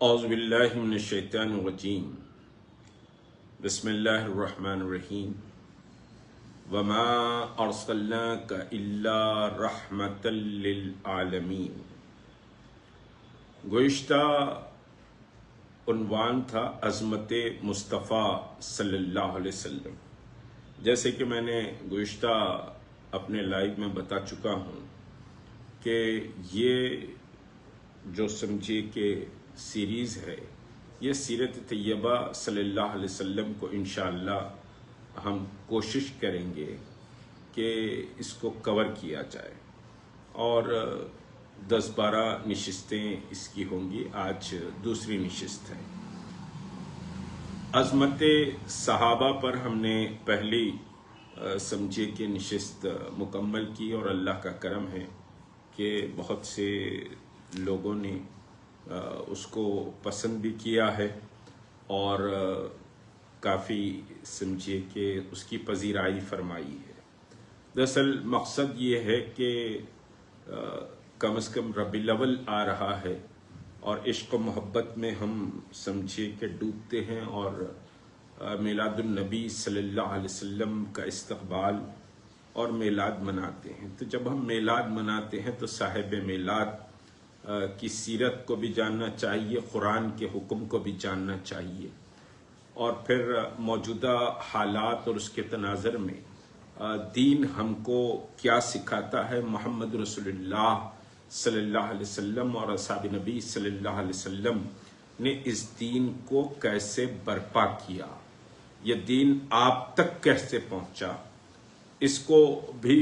اعوذ باللہ من الشیطان الرجیم بسم اللہ الرحمن الرحیم وما ارسلناک الا رحمتا للعالمین۔ گزشتہ عنوان تھا عظمت مصطفیٰ صلی اللہ علیہ وسلم۔ جیسے کہ میں نے گزشتہ اپنے لائیو میں بتا چکا ہوں کہ یہ جو سمجھے کہ سیریز ہے، یہ سیرت طیبہ صلی اللہ علیہ وسلم کو انشاءاللہ ہم کوشش کریں گے کہ اس کو کور کیا جائے، اور 10-12 نشستیں اس کی ہوں گی۔ آج دوسری نشست ہے۔ عظمت صحابہ پر ہم نے پہلی سمجھے کہ نشست مکمل کی، اور اللہ کا کرم ہے کہ بہت سے لوگوں نے اس کو پسند بھی کیا ہے، اور کافی سمجھیے کہ اس کی پذیرائی فرمائی ہے۔ دراصل مقصد یہ ہے کہ کم از کم ربیع الاول آ رہا ہے، اور عشق و محبت میں ہم سمجھیے کہ ڈوبتے ہیں، اور میلاد النبی صلی اللہ علیہ وسلم کا استقبال اور میلاد مناتے ہیں۔ تو جب ہم میلاد مناتے ہیں تو صاحب میلاد کی سیرت کو بھی جاننا چاہیے، قرآن کے حکم کو بھی جاننا چاہیے، اور پھر موجودہ حالات اور اس کے تناظر میں دین ہم کو کیا سکھاتا ہے، محمد رسول اللہ صلی اللہ علیہ وسلم اور اصحاب نبی صلی اللہ علیہ وسلم نے اس دین کو کیسے برپا کیا، یہ دین آپ تک کیسے پہنچا، اس کو بھی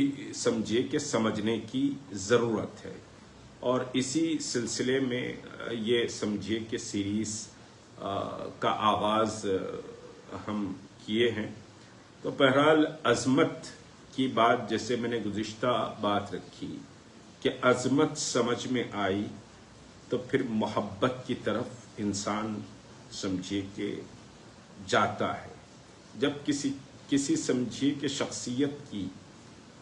سمجھے کہ سمجھنے کی ضرورت ہے۔ اور اسی سلسلے میں یہ سمجھیے کہ سیریز کا آغاز ہم کیے ہیں۔ تو بہرحال عظمت کی بات، جیسے میں نے گزشتہ بات رکھی کہ عظمت سمجھ میں آئی تو پھر محبت کی طرف انسان سمجھیے کہ جاتا ہے۔ جب کسی سمجھیے کہ شخصیت کی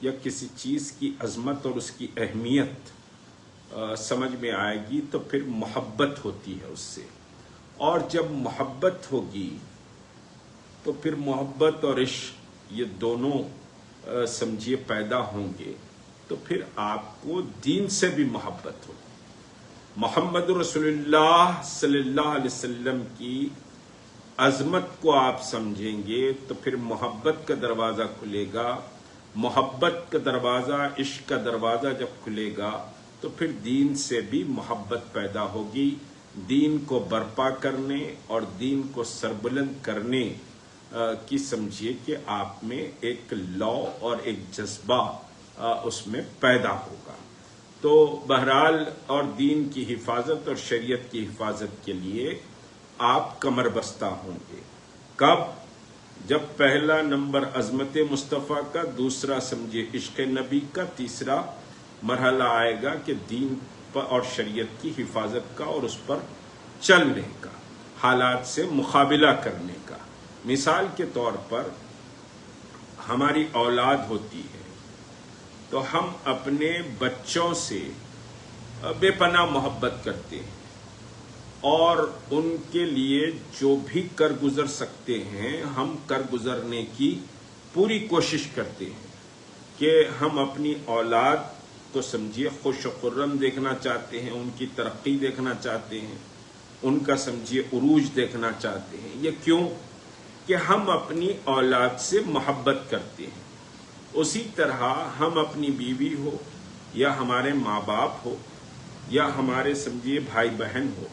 یا کسی چیز کی عظمت اور اس کی اہمیت سمجھ میں آئے گی تو پھر محبت ہوتی ہے اس سے، اور جب محبت ہوگی تو پھر محبت اور عشق یہ دونوں سمجھیے پیدا ہوں گے، تو پھر آپ کو دین سے بھی محبت ہوگی۔ محمد رسول اللہ صلی اللہ علیہ وسلم کی عظمت کو آپ سمجھیں گے تو پھر محبت کا دروازہ کھلے گا، محبت کا دروازہ، عشق کا دروازہ جب کھلے گا تو پھر دین سے بھی محبت پیدا ہوگی۔ دین کو برپا کرنے اور دین کو سربلند کرنے کی سمجھیے کہ آپ میں ایک لو اور ایک جذبہ اس میں پیدا ہوگا۔ تو بہرحال اور دین کی حفاظت اور شریعت کی حفاظت کے لیے آپ کمر بستہ ہوں گے۔ کب؟ جب پہلا نمبر عظمت مصطفیٰ کا، دوسرا سمجھے عشق نبی کا، تیسرا مرحلہ آئے گا کہ دین پر اور شریعت کی حفاظت کا اور اس پر چلنے کا، حالات سے مقابلہ کرنے کا۔ مثال کے طور پر ہماری اولاد ہوتی ہے تو ہم اپنے بچوں سے بے پناہ محبت کرتے ہیں، اور ان کے لیے جو بھی کر گزر سکتے ہیں ہم کر گزرنے کی پوری کوشش کرتے ہیں، کہ ہم اپنی اولاد کو سمجھیے خوش و خرم دیکھنا چاہتے ہیں، ان کی ترقی دیکھنا چاہتے ہیں، ان کا سمجھیے عروج دیکھنا چاہتے ہیں۔ یہ کیوں؟ کہ ہم اپنی اولاد سے محبت کرتے ہیں۔ اسی طرح ہم اپنی بیوی ہو یا ہمارے ماں باپ ہو یا ہمارے سمجھیے بھائی بہن ہو،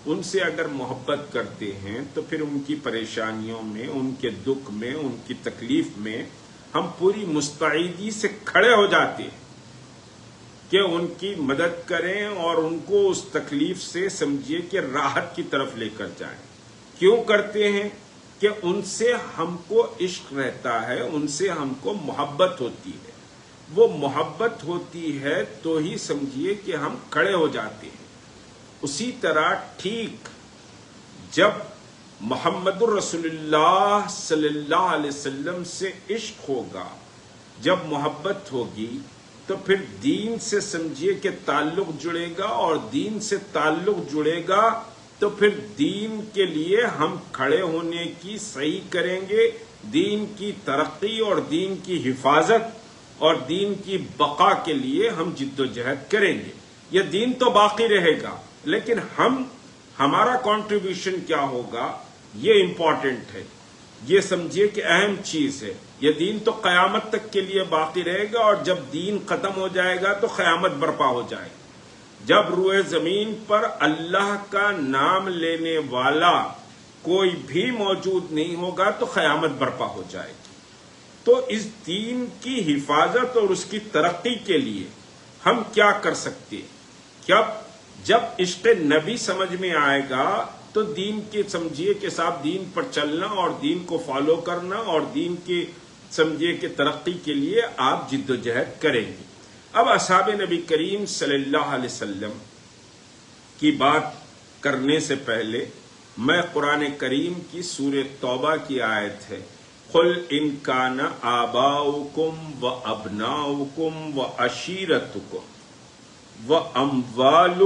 ان سے اگر محبت کرتے ہیں تو پھر ان کی پریشانیوں میں، ان کے دکھ میں، ان کی تکلیف میں ہم پوری مستعدی سے کھڑے ہو جاتے ہیں کہ ان کی مدد کریں اور ان کو اس تکلیف سے سمجھیے کہ راحت کی طرف لے کر جائیں۔ کیوں کرتے ہیں؟ کہ ان سے ہم کو عشق رہتا ہے، ان سے ہم کو محبت ہوتی ہے۔ وہ محبت ہوتی ہے تو ہی سمجھیے کہ ہم کھڑے ہو جاتے ہیں۔ اسی طرح ٹھیک جب محمد رسول اللہ صلی اللہ علیہ وسلم سے عشق ہوگا، جب محبت ہوگی تو پھر دین سے سمجھیے کہ تعلق جڑے گا، اور دین سے تعلق جڑے گا تو پھر دین کے لیے ہم کھڑے ہونے کی صحیح کریں گے، دین کی ترقی اور دین کی حفاظت اور دین کی بقا کے لیے ہم جد و جہد کریں گے۔ یہ دین تو باقی رہے گا، لیکن ہمارا کنٹریبیوشن کیا ہوگا، یہ امپورٹنٹ ہے۔ یہ سمجھیے کہ اہم چیز ہے۔ یہ دین تو قیامت تک کے لیے باقی رہے گا، اور جب دین ختم ہو جائے گا تو قیامت برپا ہو جائے گی۔ جب روئے زمین پر اللہ کا نام لینے والا کوئی بھی موجود نہیں ہوگا تو قیامت برپا ہو جائے گی۔ تو اس دین کی حفاظت اور اس کی ترقی کے لیے ہم کیا کر سکتے ہیں؟ جب عشق نبی سمجھ میں آئے گا تو دین کے سمجھیے کہ صاحب دین پر چلنا اور دین کو فالو کرنا اور دین کے سمجھیے کہ ترقی کے لیے آپ جد و جہد کریں گے۔ اب اصحاب نبی کریم صلی اللہ علیہ وسلم کی بات کرنے سے پہلے میں قرآن کریم کی سورہ توبہ کی آیت ہے، قُلْ إِنْ كَانَ آبَاؤُكُمْ وَأَبْنَاؤُكُمْ وَعَشِيرَتُكُمْ وَأَمْوَالُ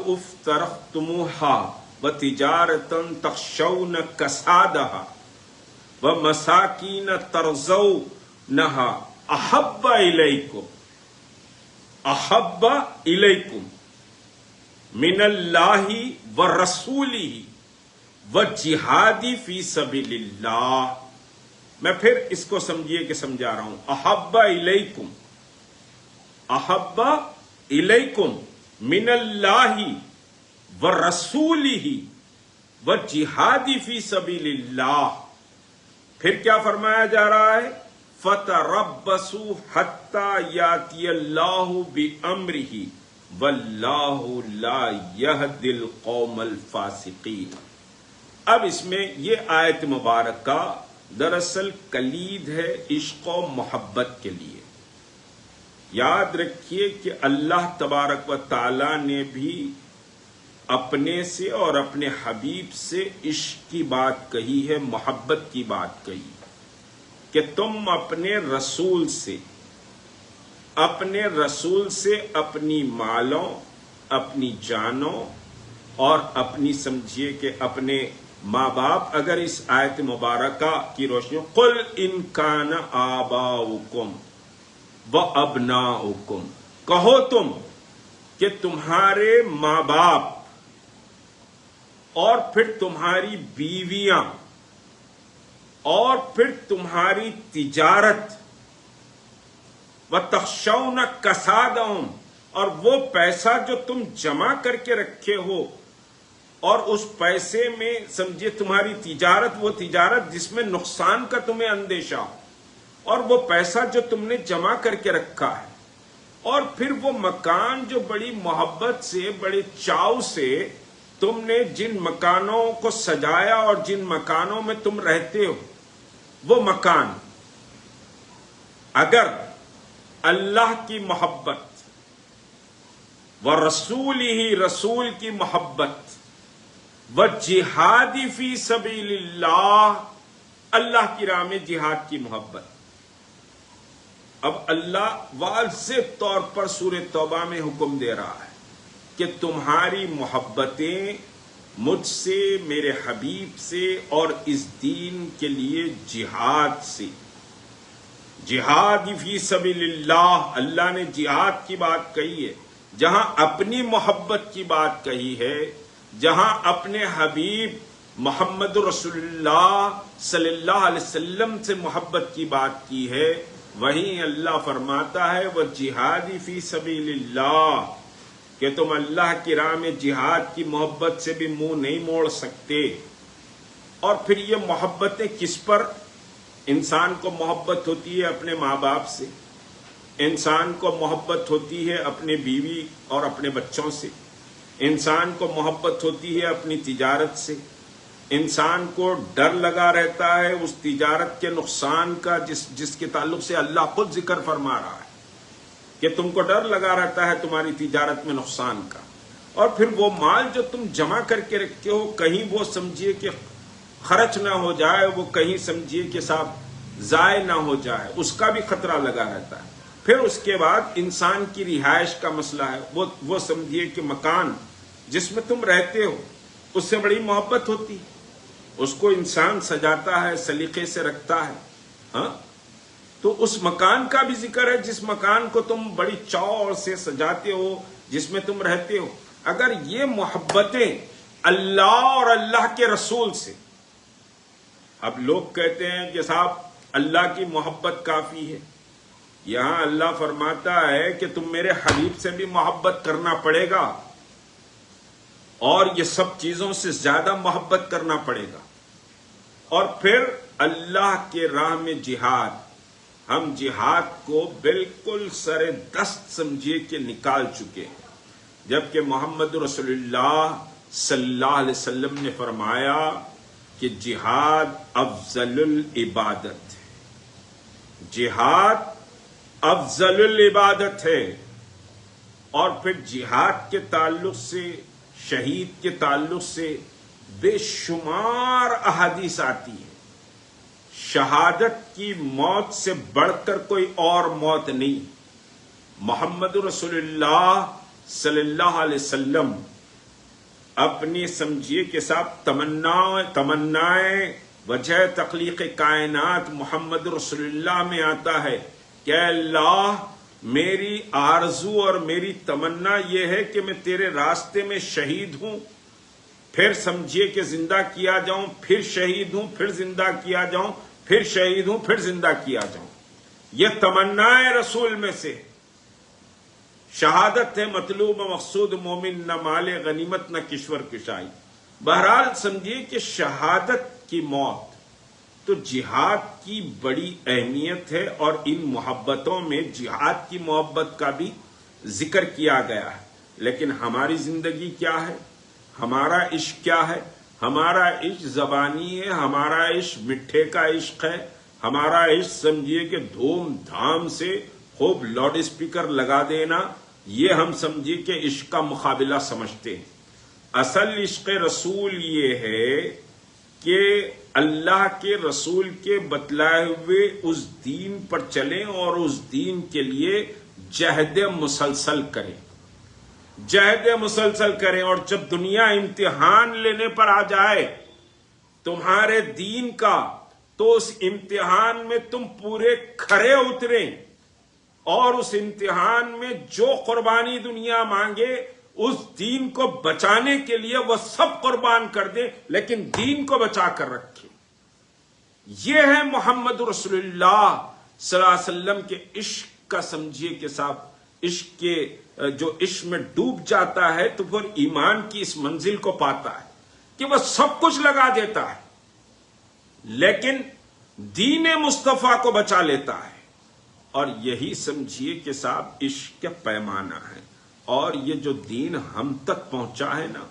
افْتَرَخْتُمُوهَا وَتِجَارَةً تَخْشَوْنَ كَسَادَهَا وَمَسَاكِينَ تَرْضَوْنَهَا احب الیکم من اللہ ورسولہ وجہاد فی سبیل اللہ۔ میں پھر اس کو سمجھیے کہ سمجھا رہا ہوں۔ احب الیکم من اللہ ورسولہ وجہاد فی سبیل اللہ۔ پھر کیا فرمایا جا رہا ہے؟ فَتَرَبَّصُوا حَتَّى يَأْتِيَ اللَّهُ بِأَمْرِهِ وَاللَّهُ لَا يَهْدِي الْقَوْمَ الْفَاسِقِينَ۔ اب اس میں یہ آیت مبارکہ دراصل کلید ہے عشق و محبت کے لیے۔ یاد رکھیے کہ اللہ تبارک و تعالی نے بھی اپنے سے اور اپنے حبیب سے عشق کی بات کہی ہے، محبت کی بات کہی کہ تم اپنے رسول سے اپنی مالوں، اپنی جانوں اور اپنی سمجھیے کہ اپنے ماں باپ، اگر اس آیت مبارکہ کی روشنی قُلْ إِنْ كَانَ آبَاؤُكُمْ وَأَبْنَاؤُكُمْ، کہو تم کہ تمہارے ماں باپ اور پھر تمہاری بیویاں اور پھر تمہاری تجارت، وَتَخْشَوْنَ كَسَادَهُمْ، اور وہ پیسہ جو تم جمع کر کے رکھے ہو اور اس پیسے میں سمجھے تمہاری تجارت، وہ تجارت جس میں نقصان کا تمہیں اندیشہ ہو، اور وہ پیسہ جو تم نے جمع کر کے رکھا ہے، اور پھر وہ مکان جو بڑی محبت سے بڑے چاؤ سے تم نے جن مکانوں کو سجایا اور جن مکانوں میں تم رہتے ہو، وہ مکان اگر اللہ کی محبت رسول کی محبت جہاد فی سبیل اللہ کی راہ میں جہاد کی محبت۔ اب اللہ واضح طور پر سورہ توبہ میں حکم دے رہا ہے کہ تمہاری محبتیں مجھ سے، میرے حبیب سے اور اس دین کے لیے جہاد سے، جہاد فی سبیل اللہ نے جہاد کی بات کہی ہے، جہاں اپنی محبت کی بات کہی ہے، جہاں اپنے حبیب محمد رسول اللہ صلی اللہ علیہ وسلم سے محبت کی بات کی ہے، وہیں اللہ فرماتا ہے وجہاد فی سبیل اللہ، کہ تم اللہ کی راہ میں جہاد کی محبت سے بھی منہ نہیں موڑ سکتے۔ اور پھر یہ محبتیں کس پر؟ انسان کو محبت ہوتی ہے اپنے ماں باپ سے، انسان کو محبت ہوتی ہے اپنے بیوی اور اپنے بچوں سے، انسان کو محبت ہوتی ہے اپنی تجارت سے، انسان کو ڈر لگا رہتا ہے اس تجارت کے نقصان کا جس کے تعلق سے اللہ خود ذکر فرما رہا ہے کہ تم کو ڈر لگا رہتا ہے تمہاری تجارت میں نقصان کا۔ اور پھر وہ مال جو تم جمع کر کے رکھے ہو، کہیں وہ سمجھیے کہ خرچ نہ ہو جائے، وہ کہیں سمجھیے کہ صاحب ضائع نہ ہو جائے، اس کا بھی خطرہ لگا رہتا ہے۔ پھر اس کے بعد انسان کی رہائش کا مسئلہ ہے، وہ سمجھیے کہ مکان جس میں تم رہتے ہو اس سے بڑی محبت ہوتی. اس کو انسان سجاتا ہے، سلیقے سے رکھتا ہے. ہاں تو اس مکان کا بھی ذکر ہے جس مکان کو تم بڑی چاؤ سے سجاتے ہو، جس میں تم رہتے ہو. اگر یہ محبتیں اللہ اور اللہ کے رسول سے، اب لوگ کہتے ہیں کہ صاحب اللہ کی محبت کافی ہے. یہاں اللہ فرماتا ہے کہ تم میرے حبیب سے بھی محبت کرنا پڑے گا اور یہ سب چیزوں سے زیادہ محبت کرنا پڑے گا. اور پھر اللہ کے راہ میں جہاد، ہم جہاد کو بالکل سر دست سمجھیے کہ نکال چکے ہیں، جبکہ محمد رسول اللہ صلی اللہ علیہ وسلم نے فرمایا کہ جہاد افضل العبادت ہے، جہاد افضل العبادت ہے. اور پھر جہاد کے تعلق سے، شہید کے تعلق سے بے شمار احادیث آتی ہے. شہادت کی موت سے بڑھ کر کوئی اور موت نہیں. محمد رسول اللہ صلی اللہ علیہ وسلم اپنی سمجھیے کے ساتھ تمنائیں وجہ تخلیق کائنات محمد رسول اللہ میں آتا ہے کہ اے اللہ میری آرزو اور میری تمنا یہ ہے کہ میں تیرے راستے میں شہید ہوں، پھر سمجھیے کہ زندہ کیا جاؤں، پھر شہید ہوں، پھر زندہ کیا جاؤں، پھر شہید ہوں، پھر زندہ کیا جاؤں. یہ تمنا رسول میں سے شہادت ہے. مطلوب مقصود مومن، نہ مال غنیمت نہ کشور کشائی. بہرحال سمجھیے کہ شہادت کی موت تو جہاد کی بڑی اہمیت ہے، اور ان محبتوں میں جہاد کی محبت کا بھی ذکر کیا گیا ہے. لیکن ہماری زندگی کیا ہے؟ ہمارا عشق کیا ہے؟ ہمارا عشق زبانی ہے، ہمارا عشق مٹھے کا عشق ہے، ہمارا عشق سمجھیے کہ دھوم دھام سے خوب لاؤڈ اسپیکر لگا دینا، یہ ہم سمجھیے کہ عشق کا مقابلہ سمجھتے ہیں. اصل عشق رسول یہ ہے کہ اللہ کے رسول کے بتلائے ہوئے اس دین پر چلیں اور اس دین کے لیے جہد مسلسل کریں، جہد مسلسل کریں. اور جب دنیا امتحان لینے پر آ جائے تمہارے دین کا تو اس امتحان میں تم پورے کھرے اتریں، اور اس امتحان میں جو قربانی دنیا مانگے اس دین کو بچانے کے لیے وہ سب قربان کر دیں، لیکن دین کو بچا کر رکھیں. یہ ہے محمد رسول اللہ صلی اللہ علیہ وسلم کے عشق کا سمجھیے کہ صاحب عشق کے جو عشق میں ڈوب جاتا ہے تو پھر ایمان کی اس منزل کو پاتا ہے کہ وہ سب کچھ لگا دیتا ہے لیکن دین مصطفیٰ کو بچا لیتا ہے. اور یہی سمجھیے کہ صاحب عشق کا پیمانہ ہے. اور یہ جو دین ہم تک پہنچا ہے نا،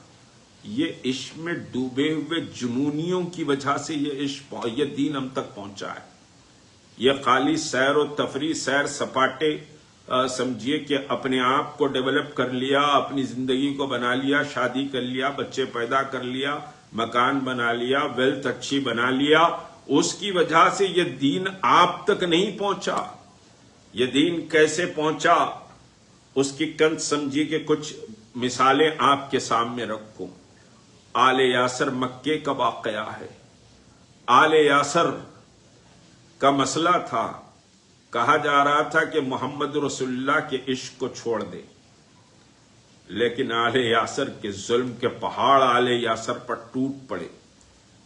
یہ عشق میں ڈوبے ہوئے جنونیوں کی وجہ سے یہ دین ہم تک پہنچا ہے. یہ خالی سیر و تفریح، سیر سپاٹے سمجھیے کہ اپنے آپ کو ڈیولپ کر لیا، اپنی زندگی کو بنا لیا، شادی کر لیا، بچے پیدا کر لیا، مکان بنا لیا، ویلتھ اچھی بنا لیا، اس کی وجہ سے یہ دین آپ تک نہیں پہنچا. یہ دین کیسے پہنچا اس کی کنت سمجھیے کہ کچھ مثالیں آپ کے سامنے رکھوں. آل یاسر مکے کا واقعہ ہے. آل یاسر کا مسئلہ تھا، کہا جا رہا تھا کہ محمد رسول اللہ کے عشق کو چھوڑ دے، لیکن آل یاسر کے ظلم کے پہاڑ آل یاسر پر ٹوٹ پڑے،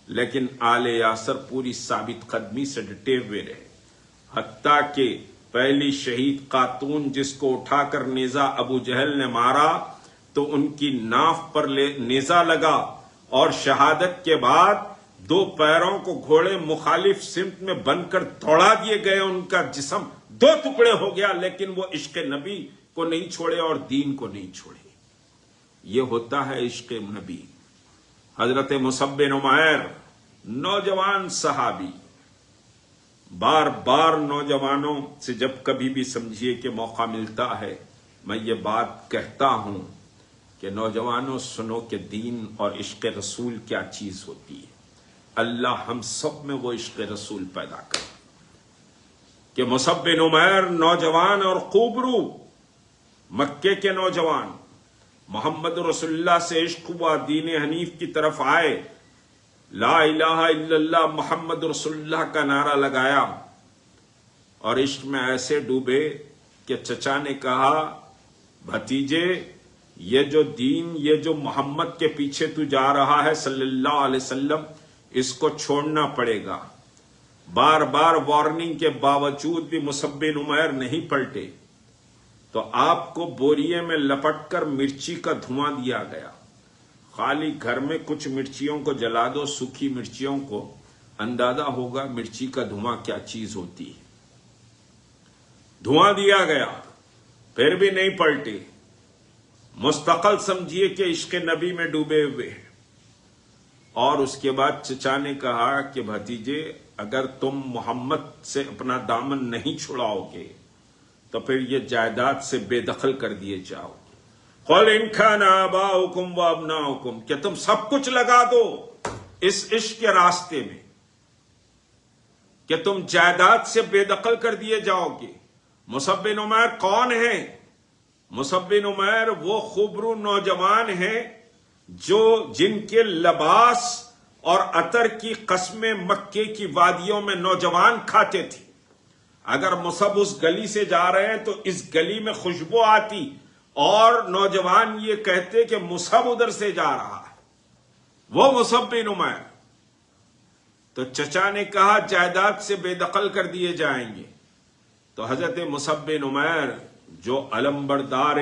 لیکن آل یاسر پوری ثابت قدمی سے ڈٹے ہوئے رہے. حتیٰ کہ پہلی شہید خاتون جس کو اٹھا کر نیزہ ابو جہل نے مارا تو ان کی ناف پر نیزہ لگا، اور شہادت کے بعد دو پیروں کو گھوڑے مخالف سمت میں بن کر دوڑا دیے گئے، ان کا جسم دو ٹکڑے ہو گیا، لیکن وہ عشق نبی کو نہیں چھوڑے اور دین کو نہیں چھوڑے. یہ ہوتا ہے عشق نبی. حضرت مصعب بن عمیر نوجوان صحابی، بار بار نوجوانوں سے جب کبھی بھی سمجھیے کہ موقع ملتا ہے میں یہ بات کہتا ہوں کہ نوجوانوں سنو کہ دین اور عشق رسول کیا چیز ہوتی ہے. اللہ ہم سب میں وہ عشق رسول پیدا کرے کہ مصعب بن عمیر نوجوان اور خوبرو، مکے کے نوجوان، محمد رسول اللہ سے عشق ہوا، دین حنیف کی طرف آئے، لا الہ الا اللہ محمد رسول اللہ کا نعرہ لگایا اور عشق میں ایسے ڈوبے کہ چچا نے کہا بھتیجے یہ جو دین، یہ جو محمد کے پیچھے تو جا رہا ہے صلی اللہ علیہ وسلم، اس کو چھوڑنا پڑے گا۔ بار بار وارننگ کے باوجود بھی مصعب بن عمیر نہیں پلٹے، تو آپ کو بوریے میں لپٹ کر مرچی کا دھواں دیا گیا۔ خالی گھر میں کچھ مرچیوں کو جلا دو، سوکھی مرچیوں کو، اندازہ ہوگا مرچی کا دھواں کیا چیز ہوتی ہے۔ دھواں دیا گیا، پھر بھی نہیں پلٹے، مستقل سمجھیے کہ عشق نبی میں ڈوبے ہوئے۔ اور اس کے بعد چچا نے کہا کہ بھتیجے اگر تم محمد سے اپنا دامن نہیں چھڑاؤ گے تو پھر یہ جائیداد سے بے دخل کر دیے جاؤ گے۔ قُلْ إِنْ كَانَ آبَاؤُكُمْ وَأَبْنَاؤُكُمْ، کہ تم سب کچھ لگا دو اس عشق کے راستے میں کہ تم جائیداد سے بے دخل کر دیے جاؤ گے۔ مصعب بن عمیر کون ہیں؟ مصعب بن عمیر وہ خوبرو نوجوان ہیں جن کے لباس اور عطر کی قسمیں مکے کی وادیوں میں نوجوان کھاتے تھے۔ اگر مصعب اس گلی سے جا رہے ہیں تو اس گلی میں خوشبو آتی اور نوجوان یہ کہتے کہ مصعب ادھر سے جا رہا ہے، وہ مصعب بن عمیر۔ تو چچا نے کہا جائیداد سے بے دخل کر دیے جائیں گے۔ تو حضرت مصعب بن عمیر جو علمبردار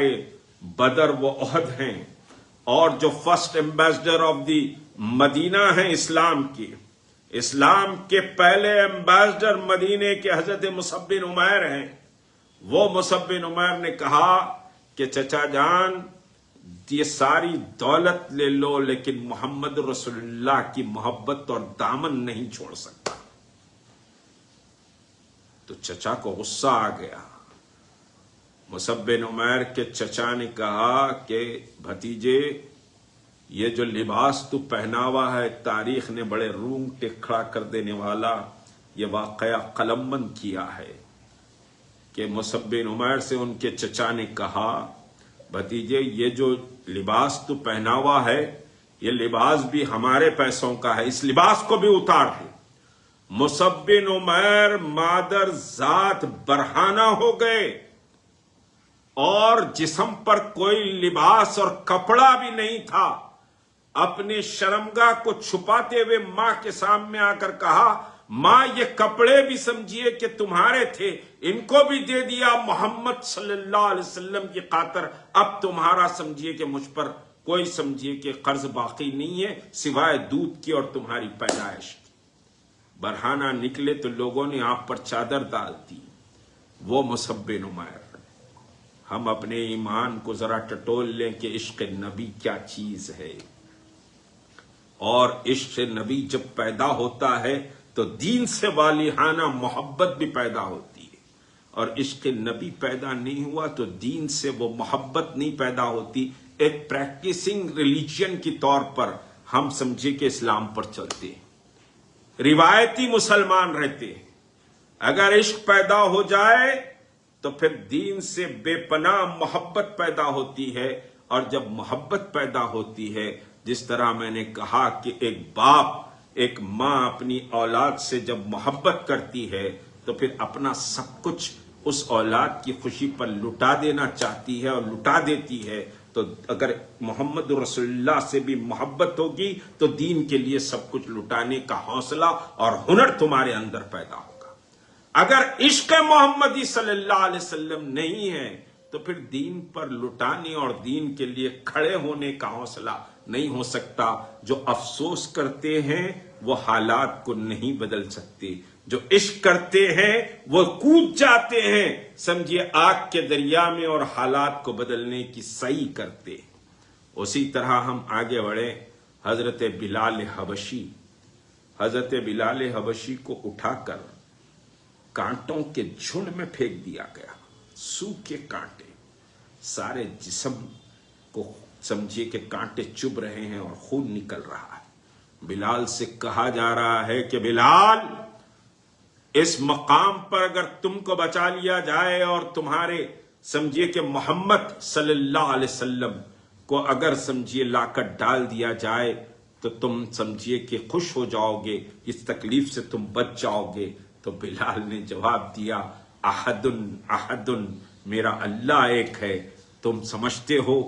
بدر و احد ہیں اور جو فرسٹ ایمبیسڈر آف دی مدینہ ہیں اسلام کی، اسلام کے پہلے ایمبیسڈر مدینے کے حضرت مصعب بن عمیر ہیں، وہ مصعب بن عمیر نے کہا کہ چچا جان یہ ساری دولت لے لو لیکن محمد رسول اللہ کی محبت اور دامن نہیں چھوڑ سکتا۔ تو چچا کو غصہ آ گیا۔ مصعب بن عمیر کے چچا نے کہا کہ بھتیجے یہ جو لباس تو پہنا ہوا ہے تاریخ نے بڑے رونگٹے کھڑا کر دینے والا یہ واقعہ قلم بند کیا ہے کہ مصعب بن عمیر سے ان کے چچا نے کہا بھتیجے یہ جو لباس تو پہنا ہوا ہے یہ لباس بھی ہمارے پیسوں کا ہے، اس لباس کو بھی اتار دے۔ مصعب بن عمیر مادر ذات برہانہ ہو گئے اور جسم پر کوئی لباس اور کپڑا بھی نہیں تھا۔ اپنی شرمگاہ کو چھپاتے ہوئے ماں کے سامنے آ کر کہا ماں یہ کپڑے بھی سمجھیے کہ تمہارے تھے، ان کو بھی دے دیا محمد صلی اللہ علیہ وسلم کی خاطر، اب تمہارا سمجھیے کہ مجھ پر کوئی سمجھیے کہ قرض باقی نہیں ہے سوائے دودھ کی اور تمہاری پیدائش کی۔ برہانہ نکلے تو لوگوں نے آپ پر چادر ڈال دی۔ وہ مصعب بن عمیر۔ ہم اپنے ایمان کو ذرا ٹٹول لیں کہ عشق نبی کیا چیز ہے، اور عشق نبی جب پیدا ہوتا ہے تو دین سے والہانہ محبت بھی پیدا ہوتی ہے، اور عشق نبی پیدا نہیں ہوا تو دین سے وہ محبت نہیں پیدا ہوتی۔ ایک پریکٹسنگ ریلیجن کی طور پر ہم سمجھے کہ اسلام پر چلتے ہیں، روایتی مسلمان رہتے ہیں۔ اگر عشق پیدا ہو جائے تو پھر دین سے بے پناہ محبت پیدا ہوتی ہے، اور جب محبت پیدا ہوتی ہے جس طرح میں نے کہا کہ ایک باپ ایک ماں اپنی اولاد سے جب محبت کرتی ہے تو پھر اپنا سب کچھ اس اولاد کی خوشی پر لٹا دینا چاہتی ہے اور لٹا دیتی ہے۔ تو اگر محمد رسول اللہ سے بھی محبت ہوگی تو دین کے لیے سب کچھ لٹانے کا حوصلہ اور ہنر تمہارے اندر پیدا ہوگا۔ اگر عشق محمدی صلی اللہ علیہ وسلم نہیں ہے تو پھر دین پر لٹانے اور دین کے لیے کھڑے ہونے کا حوصلہ نہیں ہو سکتا۔ جو افسوس کرتے ہیں وہ حالات کو نہیں بدل سکتے، جو عشق کرتے ہیں وہ کود جاتے ہیں سمجھیے آگ کے دریا میں اور حالات کو بدلنے کی سعی کرتے ہیں۔ اسی طرح ہم آگے بڑھے۔ حضرت بلال حبشی، حضرت بلال حبشی کو اٹھا کر کانٹوں کے جھنڈ میں پھینک دیا گیا، سوکھے کانٹے سارے جسم کو سمجھیے کہ کانٹے چبھ رہے ہیں اور خون نکل رہا ہے۔ بلال سے کہا جا رہا ہے کہ بلال اس مقام پر اگر تم کو بچا لیا جائے اور تمہارے سمجھیے کہ محمد صلی اللہ علیہ وسلم کو اگر سمجھیے لا کر ڈال دیا جائے تو تم سمجھیے کہ خوش ہو جاؤ گے، اس تکلیف سے تم بچ جاؤ گے۔ تو بلال نے جواب دیا احد احد، میرا اللہ ایک ہے۔ تم سمجھتے ہو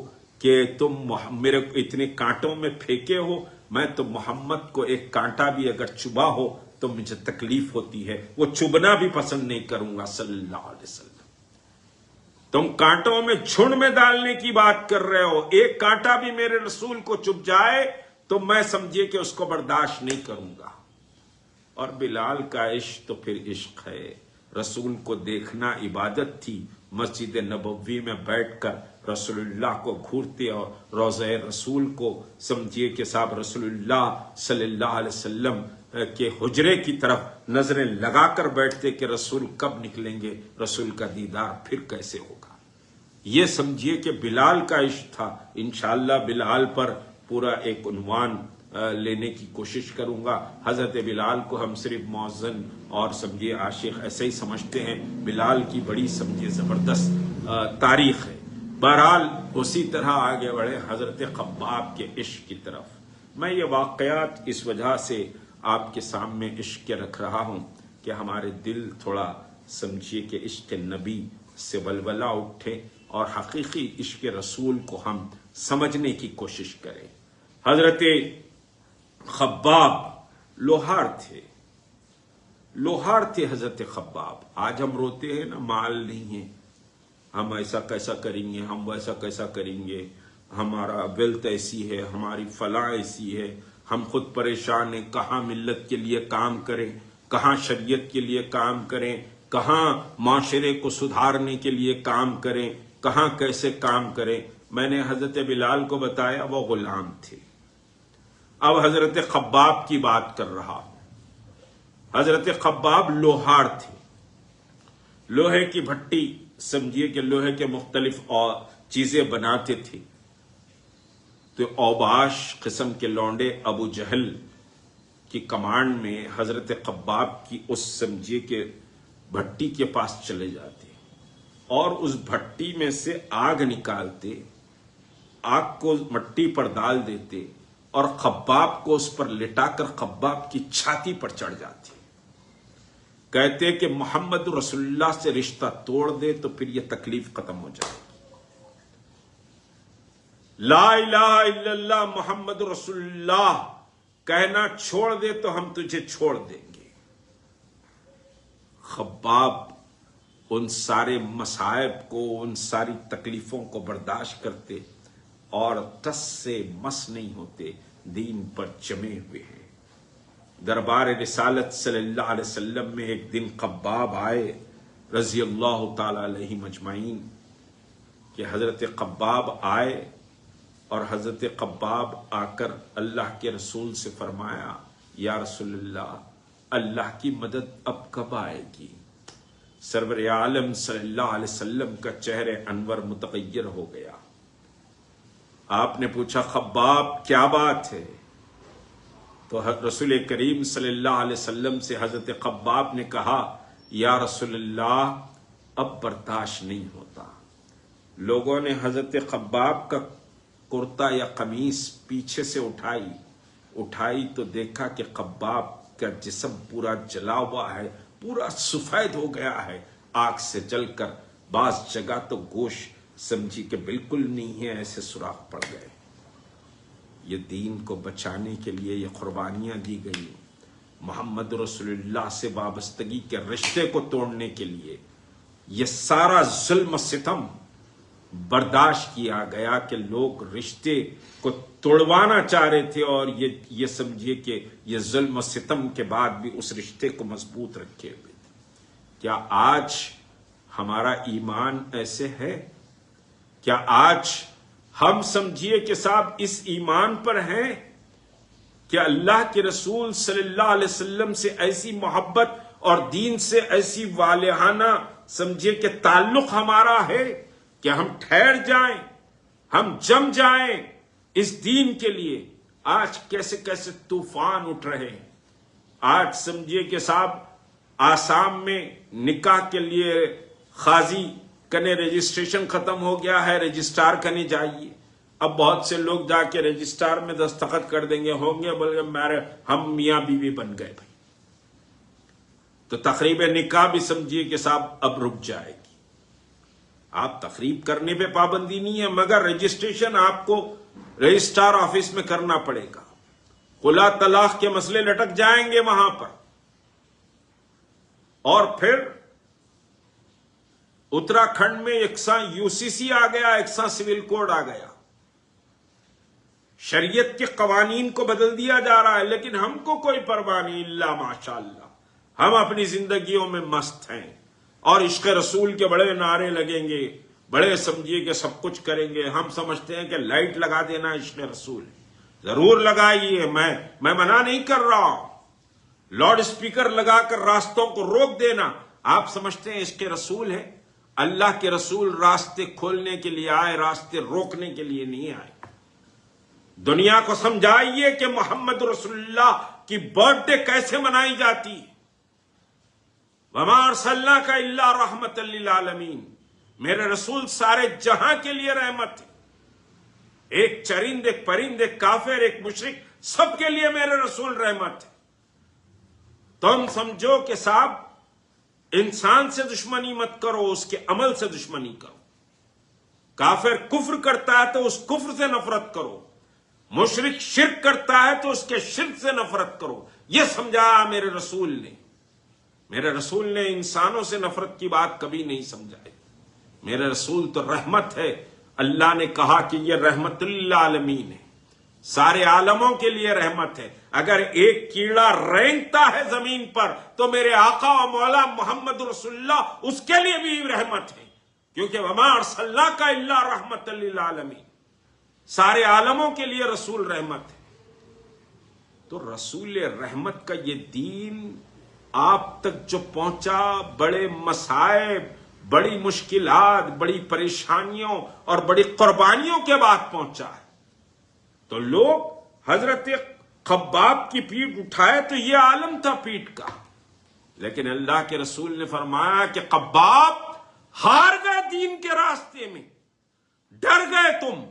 کہ تم میرے اتنے کانٹوں میں پھینکے ہو، میں تو محمد کو ایک کانٹا بھی اگر چبھا ہو تو مجھے تکلیف ہوتی ہے، وہ چبھنا بھی پسند نہیں کروں گا صلی اللہ علیہ وسلم۔ تم کانٹوں میں جھنڈ میں ڈالنے کی بات کر رہے ہو، ایک کانٹا بھی میرے رسول کو چبھ جائے تو میں سمجھے کہ اس کو برداشت نہیں کروں گا۔ اور بلال کا عشق تو پھر عشق ہے، رسول کو دیکھنا عبادت تھی۔ مسجد نبوی میں بیٹھ کر رسول اللہ کو گھورتے اور روضہ رسول کو سمجھیے کہ صاحب رسول اللہ صلی اللہ علیہ وسلم کے حجرے کی طرف نظریں لگا کر بیٹھتے کہ رسول کب نکلیں گے، رسول کا دیدار پھر کیسے ہوگا۔ یہ سمجھیے کہ بلال کا عشق تھا۔ انشاءاللہ بلال پر پورا ایک عنوان لینے کی کوشش کروں گا۔ حضرت بلال کو ہم صرف مؤذن اور سمجھیے عاشق ایسے ہی سمجھتے ہیں، بلال کی بڑی سمجھیے زبردست تاریخ ہے۔ بہرحال اسی طرح آگے بڑھے حضرت خباب کے عشق کی طرف۔ میں یہ واقعات اس وجہ سے آپ کے سامنے عشق کے رکھ رہا ہوں کہ ہمارے دل تھوڑا سمجھیے کہ عشق نبی سے ولولہ اٹھے اور حقیقی عشق رسول کو ہم سمجھنے کی کوشش کریں۔ حضرت خباب لوہار تھے حضرت خباب۔ آج ہم روتے ہیں نا مال نہیں ہے، ہم ایسا کیسا کریں گے، ہم ویسا کیسا کریں گے، ہمارا ویلتھ ایسی ہے، ہماری فلاں ایسی ہے، ہم خود پریشان ہیں، کہاں ملت کے لیے کام کریں، کہاں شریعت کے لیے کام کریں، کہاں معاشرے کو سدھارنے کے لیے کام کریں، کہاں کیسے کام کریں۔ میں نے حضرت بلال کو بتایا وہ غلام تھے۔ اب حضرت خباب کی بات کر رہا ہوں۔ حضرت خباب لوہار تھے، لوہے کی بھٹی سمجھیے کہ لوہے کے مختلف چیزیں بناتے تھے۔ تو اوباش قسم کے لونڈے ابو جہل کی کمانڈ میں حضرت خباب کی اس سمجھیے کہ بھٹی کے پاس چلے جاتے اور اس بھٹی میں سے آگ نکالتے، آگ کو مٹی پر ڈال دیتے اور خباب کو اس پر لٹا کر خباب کی چھاتی پر چڑھ جاتے، کہتے کہ محمد رسول اللہ سے رشتہ توڑ دے تو پھر یہ تکلیف ختم ہو جائے، لا الہ الا اللہ محمد رسول اللہ کہنا چھوڑ دے تو ہم تجھے چھوڑ دیں گے۔ خباب ان سارے مصائب کو، ان ساری تکلیفوں کو برداشت کرتے اور تس سے مس نہیں ہوتے، دین پر جمے ہوئے ہیں۔ دربار رسالت صلی اللہ علیہ وسلم میں ایک دن خباب آئے رضی اللہ تعالی علیہ مجمعین، کہ حضرت خباب آئے اور حضرت خباب آ کر اللہ کے رسول سے فرمایا یا رسول اللہ، اللہ کی مدد اب کب آئے گی؟ سرور عالم صلی اللہ علیہ وسلم کا چہرہ انور متغیر ہو گیا۔ آپ نے پوچھا خباب کیا بات ہے؟ تو رسول کریم صلی اللہ علیہ وسلم سے حضرت خباب نے کہا یا رسول اللہ اب برداشت نہیں ہوتا۔ لوگوں نے حضرت خباب کا کرتا یا قمیص پیچھے سے اٹھائی تو دیکھا کہ خباب کا جسم پورا جلا ہوا ہے، پورا سفید ہو گیا ہے آگ سے جل کر، بعض جگہ تو گوشت سمجھی کہ بالکل نہیں ہے، ایسے سوراخ پڑ گئے۔ یہ دین کو بچانے کے لیے یہ قربانیاں دی گئی، محمد رسول اللہ سے وابستگی کے رشتے کو توڑنے کے لیے یہ سارا ظلم و ستم برداشت کیا گیا کہ لوگ رشتے کو توڑوانا چاہ رہے تھے اور یہ سمجھیے کہ یہ ظلم و ستم کے بعد بھی اس رشتے کو مضبوط رکھے ہوئے تھے۔ کیا آج ہمارا ایمان ایسے ہے؟ کیا آج ہم سمجھیے کہ صاحب اس ایمان پر ہیں کہ اللہ کے رسول صلی اللہ علیہ وسلم سے ایسی محبت اور دین سے ایسی والہانہ سمجھیے کہ تعلق ہمارا ہے کہ ہم ٹھہر جائیں، ہم جم جائیں اس دین کے لیے؟ آج کیسے کیسے طوفان اٹھ رہے ہیں۔ آج سمجھیے کہ صاحب آسام میں نکاح کے لیے قاضی کنے رجسٹریشن ختم ہو گیا ہے، رجسٹرار کنے جائیے، اب بہت سے لوگ جا کے رجسٹر میں دستخط کر دیں گے، ہوں گے بولے ہم میاں بیوی بن گئے بھائی، تو تقریب نکاح بھی سمجھیے کہ صاحب اب رک جائے گی۔ آپ تقریب کرنے پہ پابندی نہیں ہے، مگر رجسٹریشن آپ کو رجسٹر آفس میں کرنا پڑے گا۔ خلا طلاق کے مسئلے لٹک جائیں گے وہاں پر، اور پھر اتراکھنڈ میں یکساں UCC آ گیا، یکساں سول کوڈ آ گیا، شریعت کے قوانین کو بدل دیا جا رہا ہے، لیکن ہم کو کوئی پرواہ نہیں، اللہ ماشاء اللہ ہم اپنی زندگیوں میں مست ہیں، اور عشق رسول کے بڑے نعرے لگیں گے، بڑے سمجھیے کہ سب کچھ کریں گے۔ ہم سمجھتے ہیں کہ لائٹ لگا دینا عشق رسول، ضرور لگائیے، میں منع نہیں کر رہا ہوں۔ لاؤڈ اسپیکر لگا کر راستوں کو روک دینا، آپ سمجھتے ہیں عشق رسول ہے؟ اللہ کے رسول راستے کھولنے کے لیے آئے، راستے روکنے کے لیے نہیں آئے۔ دنیا کو سمجھائیے کہ محمد رسول اللہ کی برتھ ڈے کیسے منائی جاتی ہے۔ وما ارسلناک الا رحمۃ للعالمین، میرے رسول سارے جہاں کے لیے رحمت ہے، ایک چرند، ایک پرند، ایک کافر، ایک مشرک، سب کے لیے میرے رسول رحمت ہے۔ تم سمجھو کہ صاحب انسان سے دشمنی مت کرو، اس کے عمل سے دشمنی کرو۔ کافر کفر کرتا ہے تو اس کفر سے نفرت کرو، مشرک شرک کرتا ہے تو اس کے شرک سے نفرت کرو۔ یہ سمجھایا میرے رسول نے۔ میرے رسول نے انسانوں سے نفرت کی بات کبھی نہیں سمجھائی۔ میرے رسول تو رحمت ہے، اللہ نے کہا کہ یہ رحمت للعالمین ہے، سارے عالموں کے لیے رحمت ہے۔ اگر ایک کیڑا رینگتا ہے زمین پر تو میرے آقا و مولا محمد رسول اللہ اس کے لیے بھی رحمت ہے، کیونکہ وما ارسلناک الا رحمۃ للعالمین، سارے عالموں کے لیے رسول رحمت ہے۔ تو رسول رحمت کا یہ دین آپ تک جو پہنچا، بڑے مصائب، بڑی مشکلات، بڑی پریشانیوں اور بڑی قربانیوں کے بعد پہنچا ہے۔ تو لوگ حضرت خباب کی پیٹھ اٹھائے تو یہ عالم تھا پیٹھ کا، لیکن اللہ کے رسول نے فرمایا کہ خباب ہار گئے دین کے راستے میں، ڈر گئے تم،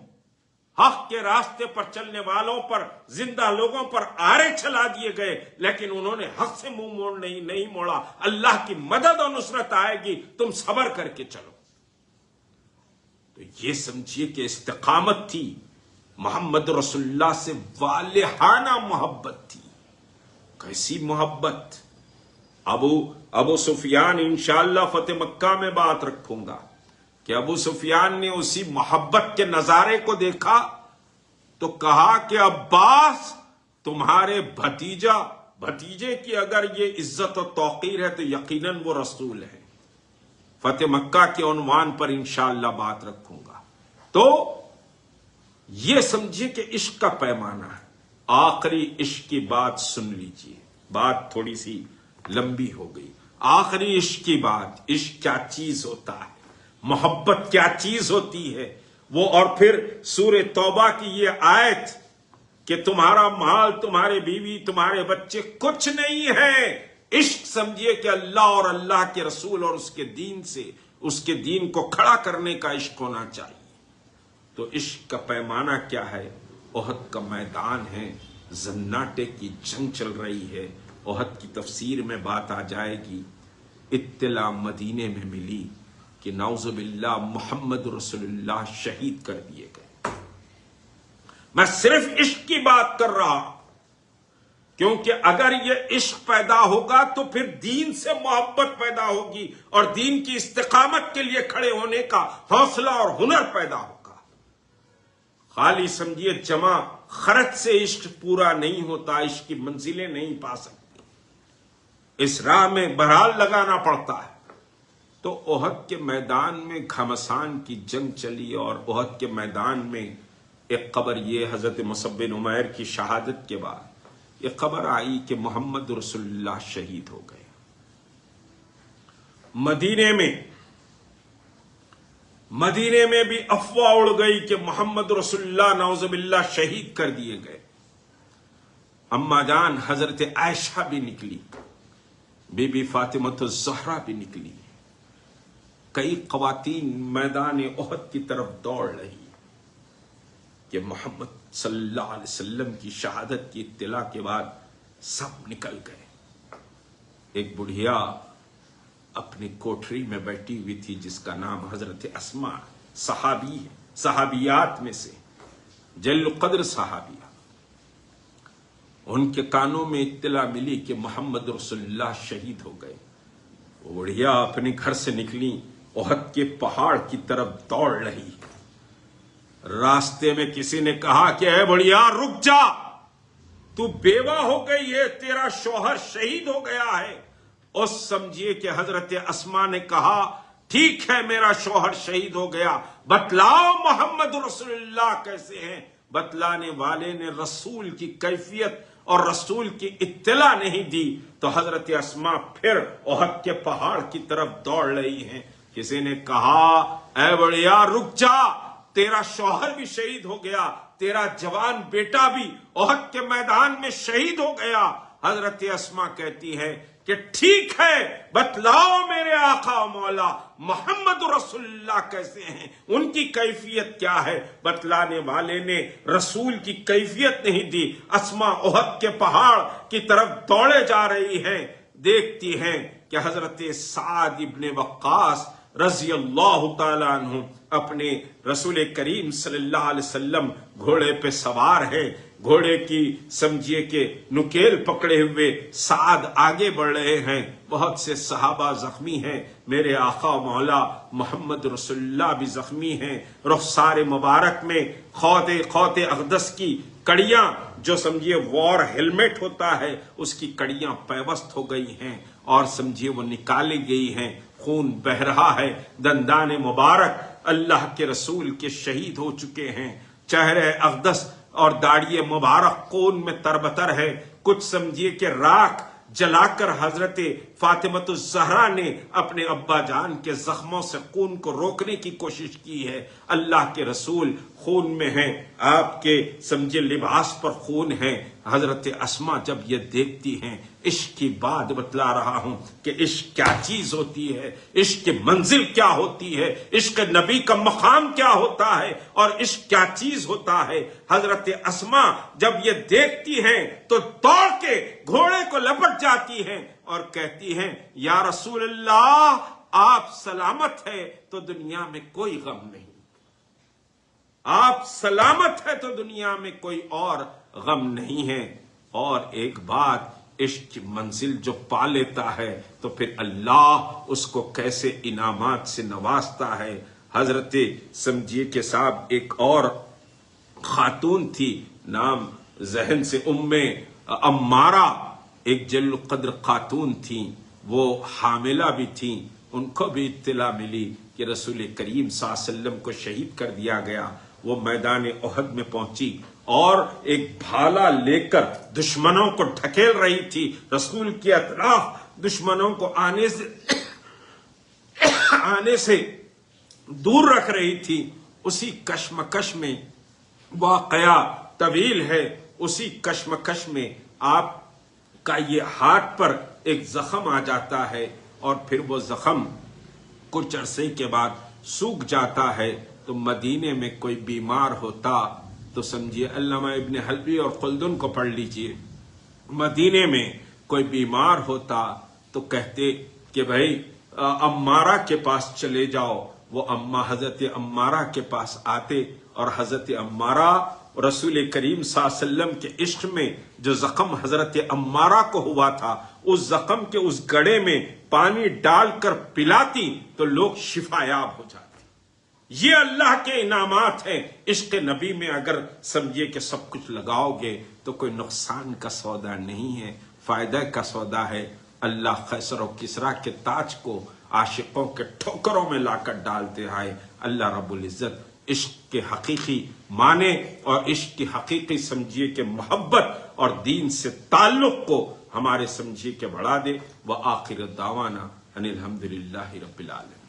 حق کے راستے پر چلنے والوں پر، زندہ لوگوں پر آرے چلا دیے گئے، لیکن انہوں نے حق سے منہ نہیں موڑا۔ اللہ کی مدد اور نصرت آئے گی، تم صبر کر کے چلو۔ تو یہ سمجھیے کہ استقامت تھی، محمد رسول اللہ سے والہانہ محبت تھی۔ کیسی محبت! ابو سفیان انشاءاللہ فتح مکہ میں بات رکھوں گا کہ ابو سفیان نے اسی محبت کے نظارے کو دیکھا تو کہا کہ عباس تمہارے بھتیجے کی اگر یہ عزت و توقیر ہے تو یقیناً وہ رسول ہے۔ فتح مکہ کے عنوان پر انشاءاللہ بات رکھوں گا۔ تو یہ سمجھیے کہ عشق کا پیمانہ ہے۔ آخری عشق کی بات سن لیجئے، بات تھوڑی سی لمبی ہو گئی۔ آخری عشق کی بات، عشق کیا چیز ہوتا ہے، محبت کیا چیز ہوتی ہے وہ، اور پھر سورہ توبہ کی یہ آیت کہ تمہارا مال، تمہارے بیوی، تمہارے بچے کچھ نہیں ہے۔ عشق سمجھیے کہ اللہ اور اللہ کے رسول اور اس کے دین سے، اس کے دین کو کھڑا کرنے کا عشق ہونا چاہیے۔ تو عشق کا پیمانہ کیا ہے؟ احد کا میدان ہے، زناٹے کی جنگ چل رہی ہے۔ احد کی تفسیر میں بات آ جائے گی۔ اطلاع مدینے میں ملی کہ نعوذ باللہ محمد رسول اللہ شہید کر دیے گئے۔ میں صرف عشق کی بات کر رہا ہوں، کیونکہ اگر یہ عشق پیدا ہوگا تو پھر دین سے محبت پیدا ہوگی اور دین کی استقامت کے لیے کھڑے ہونے کا حوصلہ اور ہنر پیدا ہوگا۔ خالی سمجھیے جمع خرچ سے عشق پورا نہیں ہوتا، عشق کی منزلیں نہیں پا سکتی، اس راہ میں بہرحال لگانا پڑتا ہے۔ تو احد کے میدان میں گھمسان کی جنگ چلی، اور احد کے میدان میں ایک خبر یہ حضرت مصعب بن عمیر کی شہادت کے بعد یہ خبر آئی کہ محمد رسول اللہ شہید ہو گئے۔ مدینے میں بھی افواہ اڑ گئی کہ محمد رسول اللہ نعوذ باللہ شہید کر دیے گئے۔ اما جان حضرت عائشہ بھی نکلی، بی بی فاطمہ الزہرا بھی نکلی، کئی خواتین میدان احد کی طرف دوڑ رہی۔ کہ محمد صلی اللہ علیہ وسلم کی شہادت کی اطلاع کے بعد سب نکل گئے. ایک بڑھیا اپنی کوٹری میں بیٹھی ہوئی تھی جس کا نام حضرت اسما، صحابی ہے، صحابیات میں سے جل قدر صحابیہ. ان کے کانوں میں اطلاع ملی کہ محمد رسول اللہ شہید ہو گئے. وہ بڑھیا اپنے گھر سے نکلی، احد کے پہاڑ کی طرف دوڑ رہی. راستے میں کسی نے کہا کہ اے بڑھیا رک جا، تو بیوہ ہو گئی ہے، تیرا شوہر شہید ہو گیا ہے. اس سمجھیے کہ حضرت اسما نے کہا ٹھیک ہے میرا شوہر شہید ہو گیا، بتلاؤ محمد رسول اللہ کیسے ہیں. بتلانے والے نے رسول کی کیفیت اور رسول کی اطلاع نہیں دی تو حضرت اسما پھر احد کے پہاڑ کی طرف دوڑ رہی ہیں. کسی نے کہا اے بڑھیا رک جا، تیرا شوہر بھی شہید ہو گیا، تیرا جوان بیٹا بھی احد کے میدان میں شہید ہو گیا. حضرت اسما کہتی ہے کہ ٹھیک ہے بتلاؤ میرے آقا و مولا محمد رسول اللہ کیسے ہیں، ان کی کیفیت کیا ہے. بتلانے والے نے رسول کی کیفیت نہیں دی. اسما احد کے پہاڑ کی طرف دوڑے جا رہی ہیں، دیکھتی ہیں کہ حضرت سعد ابن وقاص رضی اللہ تعالیٰ عنہ اپنے رسول کریم صلی اللہ علیہ وسلم گھوڑے پہ سوار ہے. گھوڑے کی سمجھیے کہ نکیل پکڑے ہوئے سعد آگے بڑھ رہے ہیں. بہت سے صحابہ زخمی ہیں، میرے آقا و مولا محمد رسول اللہ بھی زخمی ہیں. رخسار مبارک میں خوت اقدس کی کڑیاں، جو سمجھیے وار ہیلمٹ ہوتا ہے، اس کی کڑیاں پیوست ہو گئی ہیں اور سمجھیے وہ نکالی گئی ہیں. خون بہ رہا ہے. دندان مبارک اللہ کے رسول کے شہید ہو چکے ہیں. چہرے اقدس اور داڑھی مبارک خون میں تربتر ہے. کچھ سمجھیے کہ راکھ جلا کر حضرت فاطمۃ الزہرا نے اپنے ابا جان کے زخموں سے خون کو روکنے کی کوشش کی ہے. اللہ کے رسول خون میں ہیں، آپ کے سمجھے لباس پر خون ہے. حضرت اسما جب یہ دیکھتی ہیں، عشق کی بات بتلا رہا ہوں کہ عشق کیا چیز ہوتی ہے، عشق کی منزل کیا ہوتی ہے، عشق نبی کا مقام کیا ہوتا ہے اور عشق کیا چیز ہوتا ہے. حضرت اسما جب یہ دیکھتی ہیں تو دوڑ کے گھوڑے کو لپٹ جاتی ہیں اور کہتی ہیں یا رسول اللہ آپ سلامت ہے تو دنیا میں کوئی غم نہیں، آپ سلامت ہے تو دنیا میں کوئی اور غم نہیں ہے. اور ایک بات، عشق کی منزل جو پا لیتا ہے تو پھر اللہ اس کو کیسے انعامات سے نوازتا ہے. حضرت سمجھیے کہ صاحب ایک اور خاتون تھی، نام ذہن سے ام امارہ، ایک جل قدر خاتون تھیں، وہ حاملہ بھی تھیں. ان کو بھی اطلاع ملی کہ رسول کریم صلی اللہ علیہ وسلم کو شہید کر دیا گیا. وہ میدان احد میں پہنچی اور ایک بھالا لے کر دشمنوں کو ڈھکیل رہی تھی. رسول کی اطراف دشمنوں کو آنے سے دور رکھ رہی تھی. اسی کشمکش میں، واقعہ طویل ہے، اسی کشمکش میں آپ کا یہ ہاتھ پر ایک زخم آ جاتا ہے اور پھر وہ زخم کچھ عرصے کے بعد سوکھ جاتا ہے. تو مدینے میں کوئی بیمار ہوتا تو سمجھیے، علامہ ابن حلبی اور خلدن کو پڑھ لیجئے، مدینے میں کوئی بیمار ہوتا تو کہتے کہ بھائی امارہ کے پاس چلے جاؤ. وہ حضرت امارہ کے پاس آتے اور حضرت امارہ رسول کریم صلی اللہ علیہ وسلم کے عشق میں جو زخم حضرت امارہ کو ہوا تھا، اس زخم کے اس گڑھے میں پانی ڈال کر پلاتی تو لوگ شفا یاب ہو جاتے. یہ اللہ کے انعامات ہیں. عشق نبی میں اگر سمجھیے کہ سب کچھ لگاؤ گے تو کوئی نقصان کا سودا نہیں ہے، فائدہ کا سودا ہے. اللہ خیسر و کسرا کے تاج کو عاشقوں کے ٹھوکروں میں لا کر ڈالتے آئے. اللہ رب العزت عشق کے حقیقی معنی اور عشق کی حقیقی سمجھیے کہ محبت اور دین سے تعلق کو ہمارے سمجھیے کہ بڑھا دے. وآخر دعوانا ان الحمدللہ رب العالمین.